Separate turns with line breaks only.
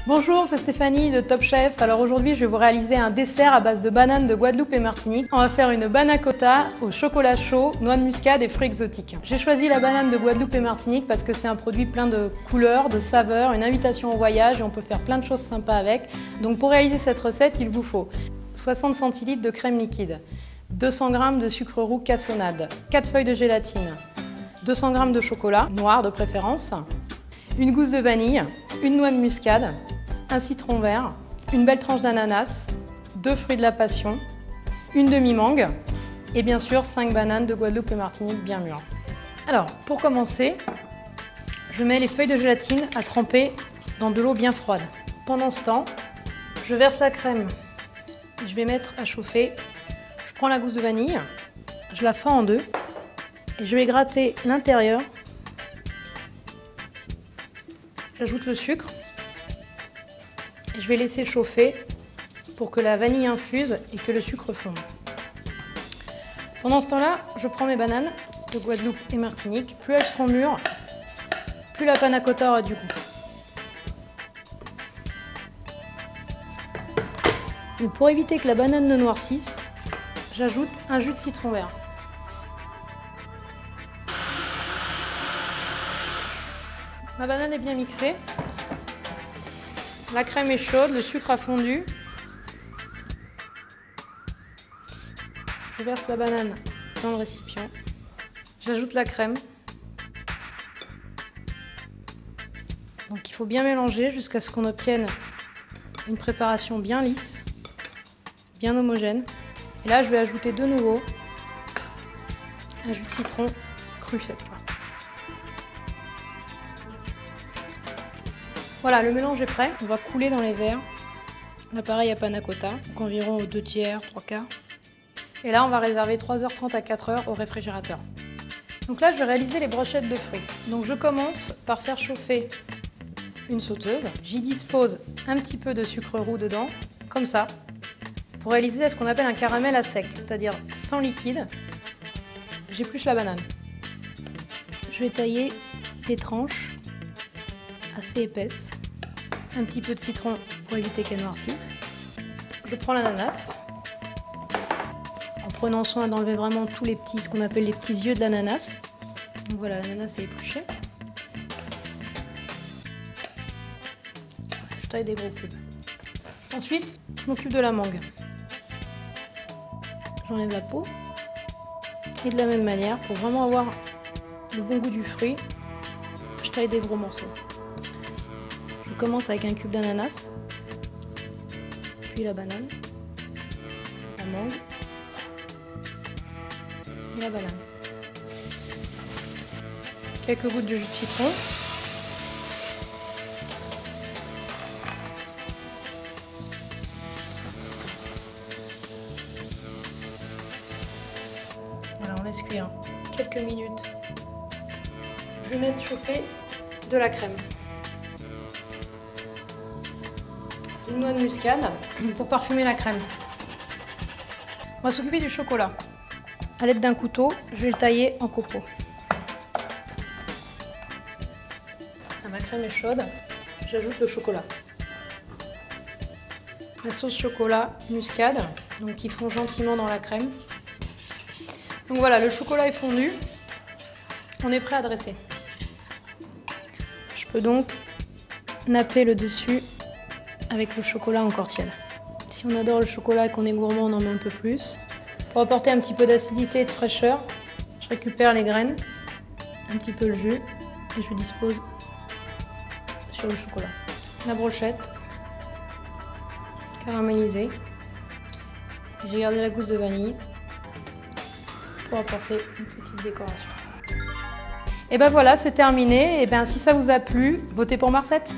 Bonjour, c'est Stéphanie de Top Chef. Alors aujourd'hui, je vais vous réaliser un dessert à base de bananes de Guadeloupe et Martinique. On va faire une banana cotta au chocolat chaud, noix de muscade et fruits exotiques. J'ai choisi la banane de Guadeloupe et Martinique parce que c'est un produit plein de couleurs, de saveurs, une invitation au voyage et on peut faire plein de choses sympas avec. Donc pour réaliser cette recette, il vous faut 60 centilitres de crème liquide, 200 g de sucre roux cassonade, 4 feuilles de gélatine, 200 g de chocolat, noir de préférence, une gousse de vanille, une noix de muscade, un citron vert, une belle tranche d'ananas, 2 fruits de la passion, une demi-mangue et bien sûr 5 bananes de Guadeloupe et Martinique bien mûres. Alors pour commencer, je mets les feuilles de gélatine à tremper dans de l'eau bien froide. Pendant ce temps, je verse la crème, je vais mettre à chauffer, je prends la gousse de vanille, je la fends en deux et je vais gratter l'intérieur. J'ajoute le sucre et je vais laisser chauffer pour que la vanille infuse et que le sucre fonde. Pendant ce temps-là, je prends mes bananes de Guadeloupe et Martinique. Plus elles seront mûres, plus la panna cotta aura du goût. Et pour éviter que la banane ne noircisse, j'ajoute un jus de citron vert. Ma banane est bien mixée, la crème est chaude, le sucre a fondu. Je verse la banane dans le récipient, j'ajoute la crème. Donc il faut bien mélanger jusqu'à ce qu'on obtienne une préparation bien lisse, bien homogène. Et là je vais ajouter de nouveau un jus de citron cru cette fois. Voilà, le mélange est prêt. On va couler dans les verres l'appareil à panna cotta, donc environ aux 2/3, 3/4. Et là, on va réserver 3h30 à 4h au réfrigérateur. Donc là, je vais réaliser les brochettes de fruits. Donc je commence par faire chauffer une sauteuse. J'y dispose un petit peu de sucre roux dedans, comme ça, pour réaliser ce qu'on appelle un caramel à sec, c'est-à-dire sans liquide. J'épluche la banane. Je vais tailler des tranches assez épaisse, un petit peu de citron pour éviter qu'elle noircisse. Je prends l'ananas, en prenant soin d'enlever vraiment tous les petits, ce qu'on appelle les petits yeux de l'ananas. Donc voilà, l'ananas est épluché. Je taille des gros cubes. Ensuite, je m'occupe de la mangue. J'enlève la peau. Et de la même manière, pour vraiment avoir le bon goût du fruit, je taille des gros morceaux. Je commence avec un cube d'ananas, puis la banane, la mangue et la banane. Quelques gouttes de jus de citron. Voilà, on laisse cuire quelques minutes. Je vais mettre chauffer de la crème. Une noix de muscade pour parfumer la crème. On va s'occuper du chocolat. À l'aide d'un couteau, je vais le tailler en copeaux. Ma crème est chaude, j'ajoute le chocolat. La sauce chocolat muscade, donc qui fond gentiment dans la crème. Donc voilà, le chocolat est fondu. On est prêt à dresser. Je peux donc napper le dessus avec le chocolat encore tiède. Si on adore le chocolat et qu'on est gourmand, on en met un peu plus. Pour apporter un petit peu d'acidité et de fraîcheur, je récupère les graines, un petit peu le jus et je dispose sur le chocolat. La brochette caramélisée. J'ai gardé la gousse de vanille pour apporter une petite décoration. Et ben voilà, c'est terminé. Et ben si ça vous a plu, votez pour ma recette.